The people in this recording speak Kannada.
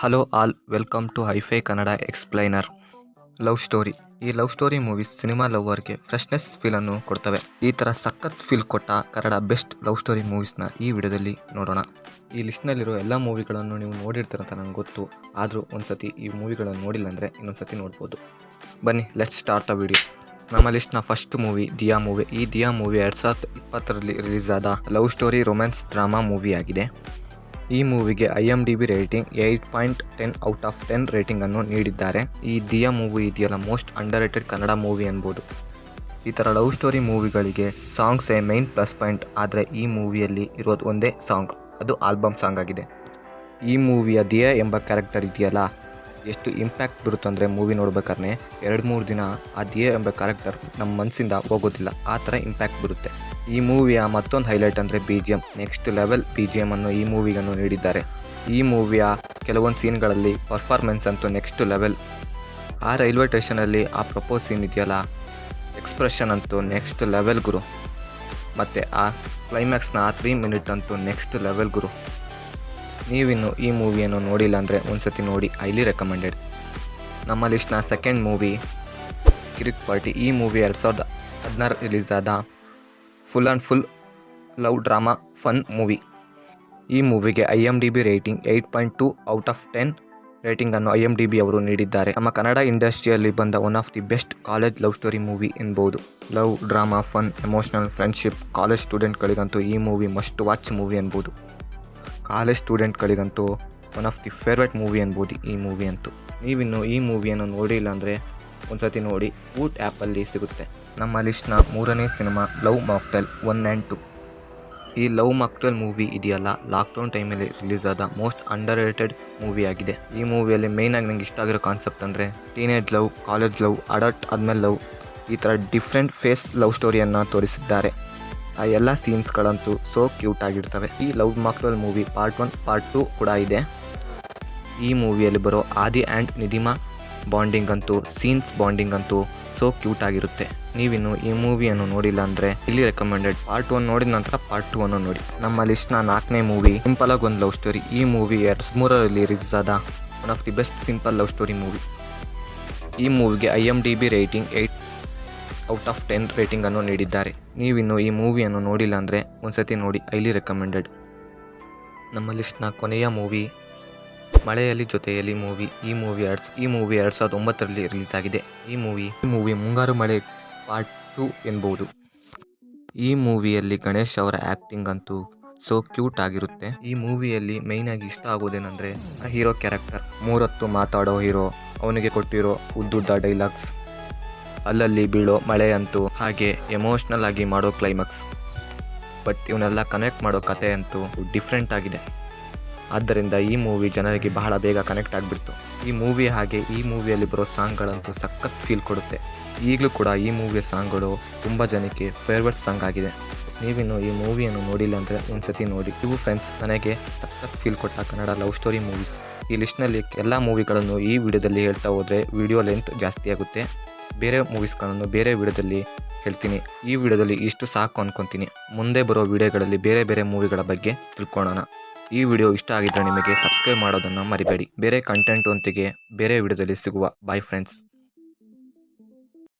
Hello all, welcome to hifi Kannada explainer. Love story. ಈ ಲವ್ ಸ್ಟೋರಿ ಮೂವೀಸ್ ಸಿನಿಮಾ ಲವರ್ಗೆ ಫ್ರೆಶ್ನೆಸ್ ಫೀಲನ್ನು ಕೊಡ್ತವೆ. ಈ ಥರ ಸಖತ್ ಫೀಲ್ ಕೊಟ್ಟ ಕನ್ನಡ ಬೆಸ್ಟ್ ಲವ್ ಸ್ಟೋರಿ ಮೂವೀಸ್ನ ಈ ವಿಡಿಯೋದಲ್ಲಿ ನೋಡೋಣ. ಈ ಲಿಸ್ಟ್ನಲ್ಲಿರೋ ಎಲ್ಲ ಮೂವಿಗಳನ್ನು ನೀವು ನೋಡಿರ್ತೀರಂತ ನಂಗೆ ಗೊತ್ತು. ಆದರೂ ಒಂದ್ಸತಿ ಈ ಮೂವಿಗಳನ್ನು ನೋಡಿಲ್ಲ ಅಂದರೆ ಇನ್ನೊಂದ್ಸತಿ ನೋಡ್ಬೋದು. ಬನ್ನಿ, ಲೆಟ್ಸ್ ಸ್ಟಾರ್ಟ್ ದ ವಿಡಿಯೋ. ನಮ್ಮ ಲಿಸ್ಟ್ನ ಫಸ್ಟ್ ಮೂವಿ ದಿಯಾ ಮೂವಿ. ಈ ದಿಯಾ ಮೂವಿ 2020ರಲ್ಲಿ ರಿಲೀಸ್ ಆದ love story romance drama movie ಆಗಿದೆ. ಈ ಮೂವಿಗೆ IMDb rating 8.10 out of 10 rating ಅನ್ನು ನೀಡಿದ್ದಾರೆ. ಈ ದಿಯಾ ಮೂವಿ ಇದೆಯಲ್ಲ, most underrated Kannada movie ಅನ್ಬೋದು. ಈ ಥರ ಲವ್ ಸ್ಟೋರಿ ಮೂವಿಗಳಿಗೆ ಸಾಂಗ್ಸೇ ಮೈನ್ ಪ್ಲಸ್ ಪಾಯಿಂಟ್. ಆದರೆ ಈ ಮೂವಿಯಲ್ಲಿ ಇರೋದು ಒಂದೇ ಸಾಂಗ್, ಅದು ಆಲ್ಬಮ್ ಸಾಂಗ್ ಆಗಿದೆ. ಈ ಮೂವಿಯ ದಿಯಾ ಎಂಬ ಕ್ಯಾರೆಕ್ಟರ್ ಇದೆಯಲ್ಲ, ಎಷ್ಟು ಇಂಪ್ಯಾಕ್ಟ್ ಬರುತ್ತಂದರೆ ಮೂವಿ ನೋಡ್ಬೇಕಾದ್ರೆ 2-3 ದಿನ ಆ ದಿಯಾ ಎಂಬ ಕ್ಯಾರೆಕ್ಟರ್ ನಮ್ಮ ಮನಸ್ಸಿಂದ ಹೋಗೋದಿಲ್ಲ, ಆ ಥರ ಇಂಪ್ಯಾಕ್ಟ್ ಬರುತ್ತೆ. ಈ ಮೂವಿಯ ಮತ್ತೊಂದು ಹೈಲೈಟ್ ಅಂದರೆ BGM. ನೆಕ್ಸ್ಟ್ ಲೆವೆಲ್ BGM ಅನ್ನು ಈ ಮೂವಿಗನ್ನು ನೀಡಿದ್ದಾರೆ. ಈ ಮೂವಿಯ ಕೆಲವೊಂದು ಸೀನ್ಗಳಲ್ಲಿ ಪರ್ಫಾರ್ಮೆನ್ಸ್ ಅಂತೂ ನೆಕ್ಸ್ಟ್ ಲೆವೆಲ್. ಆ ರೈಲ್ವೆ ಸ್ಟೇಷನಲ್ಲಿ ಆ ಪ್ರಪೋಸ್ ಸೀನ್ ಇದೆಯಲ್ಲ, ಎಕ್ಸ್ಪ್ರೆಷನ್ ಅಂತೂ ನೆಕ್ಸ್ಟ್ ಲೆವೆಲ್ ಗುರು. ಮತ್ತು ಆ ಕ್ಲೈಮ್ಯಾಕ್ಸ್ನ 3 ಮಿನಿಟ್ ಅಂತೂ ನೆಕ್ಸ್ಟ್ ಲೆವೆಲ್ ಗುರು. ನೀವಿನ್ನು ಈ ಮೂವಿಯನ್ನು ನೋಡಿಲ್ಲ ಅಂದರೆ ಒಂದ್ಸತಿ ನೋಡಿ, ಹೈಲಿ ರೆಕಮೆಂಡೆಡ್. ನಮ್ಮ ಲಿಸ್ಟ್ನ ಸೆಕೆಂಡ್ ಮೂವಿ ಕಿರಿಕ್ ಪಾರ್ಟಿ. ಈ ಮೂವಿ 2016 ರಿಲೀಸ್ ಆದ full and full love drama fun movie. ಈ ಮೂವಿಗೆ IMDb ರೇಟಿಂಗ್ 8.2 ಔಟ್ ಆಫ್ 10 ರೇಟಿಂಗನ್ನು IMDb ಅವರು ನೀಡಿದ್ದಾರೆ. ನಮ್ಮ ಕನ್ನಡ ಇಂಡಸ್ಟ್ರಿಯಲ್ಲಿ ಬಂದ one of the best college love story movie ಎನ್ಬೋದು. Love, drama, fun, emotional, friendship, college ಸ್ಟೂಡೆಂಟ್ಗಳಿಗಂತೂ ಈ ಮೂವಿ ಮಸ್ಟ್ ವಾಚ್ ಮೂವಿ ಅನ್ಬೋದು. ಕಾಲೇಜ್ ಸ್ಟೂಡೆಂಟ್ಗಳಿಗಂತೂ one of the favourite movie ಅನ್ಬೋದು ಈ ಮೂವಿ ಅಂತೂ. ನೀವಿನ್ನು ಈ ಮೂವಿಯನ್ನು ನೋಡಿಲ್ಲ ಅಂದರೆ ಒಂದ್ಸತಿ ನೋಡಿ, ವೂಟ್ ಆ್ಯಪಲ್ಲಿ ಸಿಗುತ್ತೆ. ನಮ್ಮ ಲಿಸ್ಟ್ನ ಮೂರನೇ ಸಿನಿಮಾ ಲವ್ ಮಾಕ್ಟೇಲ್ 1 and 2. ಈ ಲವ್ ಮಾಕ್ಟೇಲ್ ಮೂವಿ ಇದೆಯಲ್ಲ, ಲಾಕ್ಡೌನ್ ಟೈಮಲ್ಲಿ ರಿಲೀಸ್ ಆದ ಮೋಸ್ಟ್ ಅಂಡರ್ ರೇಟೆಡ್ ಮೂವಿ ಆಗಿದೆ. ಈ ಮೂವಿಯಲ್ಲಿ ಮೇಯ್ನಾಗಿ ನಂಗೆ ಇಷ್ಟ ಆಗಿರೋ ಕಾನ್ಸೆಪ್ಟ್ ಅಂದರೆ teenage love, college love, adult ಆದಮೇಲೆ ಲವ್, ಈ ಥರ ಡಿಫ್ರೆಂಟ್ ಫೇಸ್ ಲವ್ ಸ್ಟೋರಿಯನ್ನು ತೋರಿಸಿದ್ದಾರೆ. ಆ ಎಲ್ಲ ಸೀನ್ಸ್ಗಳಂತೂ ಸೋ ಕ್ಯೂಟ್ ಆಗಿರ್ತವೆ. ಈ love mocktail movie part 1, part 2 ಕೂಡ ಇದೆ. ಈ ಮೂವಿಯಲ್ಲಿ ಬರೋ ಆದಿ ಆ್ಯಂಡ್ ನಿಧಿಮಾ ಬಾಂಡಿಂಗ್ ಅಂತೂ, ಸೀನ್ಸ್ ಬಾಂಡಿಂಗ್ ಅಂತೂ ಸೋ ಕ್ಯೂಟ್ ಆಗಿರುತ್ತೆ. ನೀವಿನ್ನು ಈ ಮೂವಿಯನ್ನು ನೋಡಿಲ್ಲ ಅಂದರೆ ಇಲ್ಲಿ ರೆಕಮೆಂಡೆಡ್. ಪಾರ್ಟ್ 1 ನೋಡಿದ ನಂತರ ಪಾರ್ಟ್ 2 ಅನ್ನು ನೋಡಿ. ನಮ್ಮ ಲಿಸ್ಟ್ನ 4ನೇ ಮೂವಿ ಸಿಂಪಲ್ ಆಗಿ ಒಂದು ಲವ್ ಸ್ಟೋರಿ. ಈ ಮೂವಿ 2003ರಲ್ಲಿ ರಿಲೀಸ್ ಆದ one of the best simple love story movie. ಈ ಮೂವಿಗೆ IMDb ರೇಟಿಂಗ್ 8 ಔಟ್ ಆಫ್ 10 ರೇಟಿಂಗನ್ನು ನೀಡಿದ್ದಾರೆ. ನೀವಿನ್ನು ಈ ಮೂವಿಯನ್ನು ನೋಡಿಲ್ಲ ಅಂದರೆ ಒಂದ್ಸತಿ ನೋಡಿ, ಹೈಲಿ ರೆಕಮೆಂಡೆಡ್. ನಮ್ಮ ಲಿಸ್ಟ್ನ ಕೊನೆಯ ಮೂವಿ ಮಳೆಯಲ್ಲಿ ಜೊತೆಯಲ್ಲಿ ಮೂವಿ. ಈ ಮೂವಿ 2009ರಲ್ಲಿ ರಿಲೀಸ್ ಆಗಿದೆ. ಈ ಮೂವಿ ಮುಂಗಾರು ಮಳೆ ಪಾರ್ಟ್ 2 ಎನ್ಬೋದು. ಈ ಮೂವಿಯಲ್ಲಿ ಗಣೇಶ್ ಅವರ ಆ್ಯಕ್ಟಿಂಗ್ ಅಂತೂ ಸೋ ಕ್ಯೂಟ್ ಆಗಿರುತ್ತೆ. ಈ ಮೂವಿಯಲ್ಲಿ ಮೇಯ್ನಾಗಿ ಇಷ್ಟ ಆಗೋದೇನೆಂದರೆ ಆ ಹೀರೋ ಕ್ಯಾರೆಕ್ಟರ್. 3 ಹೊತ್ತು ಮಾತಾಡೋ ಹೀರೋ, ಅವನಿಗೆ ಕೊಟ್ಟಿರೋ ಉದ್ದುದ್ದ ಡೈಲಾಗ್ಸ್, ಅಲ್ಲಲ್ಲಿ ಬೀಳೋ ಮಳೆ ಅಂತೂ, ಹಾಗೆ ಎಮೋಷ್ನಲ್ ಆಗಿ ಮಾಡೋ ಕ್ಲೈಮ್ಯಾಕ್ಸ್. ಬಟ್ ಇವನ್ನೆಲ್ಲ ಕನೆಕ್ಟ್ ಮಾಡೋ ಕತೆ ಅಂತೂ ಡಿಫ್ರೆಂಟ್ ಆಗಿದೆ. ಆದ್ದರಿಂದ ಈ ಮೂವಿ ಜನರಿಗೆ ಬಹಳ ಬೇಗ ಕನೆಕ್ಟ್ ಆಗಿಬಿಡ್ತು. ಈ ಮೂವಿ ಹಾಗೆ ಈ ಮೂವಿಯಲ್ಲಿ ಬರೋ ಸಾಂಗ್ಗಳಂತೂ ಸಖತ್ ಫೀಲ್ ಕೊಡುತ್ತೆ. ಈಗಲೂ ಕೂಡ ಈ ಮೂವಿಯ ಸಾಂಗ್ಗಳು ತುಂಬ ಜನಕ್ಕೆ ಫೇವ್ರೆಟ್ ಸಾಂಗ್ ಆಗಿದೆ. ನೀವಿನ್ನು ಈ ಮೂವಿಯನ್ನು ನೋಡಿಲ್ಲ ಅಂದರೆ ಒಂದ್ಸತಿ ನೋಡಿ. ಇವು ಫ್ರೆಂಡ್ಸ್, ನನಗೆ ಸಖತ್ ಫೀಲ್ ಕೊಟ್ಟ ಕನ್ನಡ ಲವ್ ಸ್ಟೋರಿ ಮೂವೀಸ್. ಈ ಲಿಸ್ಟ್ನಲ್ಲಿ ಎಲ್ಲ ಮೂವಿಗಳನ್ನು ಈ ವಿಡಿಯೋದಲ್ಲಿ ಹೇಳ್ತಾ ಹೋದರೆ ವಿಡಿಯೋ ಲೆಂತ್ ಜಾಸ್ತಿ ಆಗುತ್ತೆ. ಬೇರೆ ಮೂವೀಸ್ಗಳನ್ನು ಬೇರೆ ವಿಡಿಯೋದಲ್ಲಿ ಹೇಳ್ತೀನಿ. ಈ ವಿಡಿಯೋದಲ್ಲಿ ಇಷ್ಟು ಸಾಕು ಅನ್ಕೊತೀನಿ. ಮುಂದೆ ಬರೋ ವಿಡಿಯೋಗಳಲ್ಲಿ ಬೇರೆ ಬೇರೆ ಮೂವಿಗಳ ಬಗ್ಗೆ ತಿಳ್ಕೊಳ್ಳೋಣ. ಈ ವಿಡಿಯೋ ಇಷ್ಟ ಆಗಿದ್ದರೆ ನಿಮಗೆ ಸಬ್ಸ್ಕ್ರೈಬ್ ಮಾಡೋದನ್ನು ಮರಿಬೇಡಿ. ಬೇರೆ ಕಂಟೆಂಟ್ ಒಂದಿಗೆ ಬೇರೆ ವಿಡಿಯೋದಲ್ಲಿ ಸಿಗುವ. Boy friends.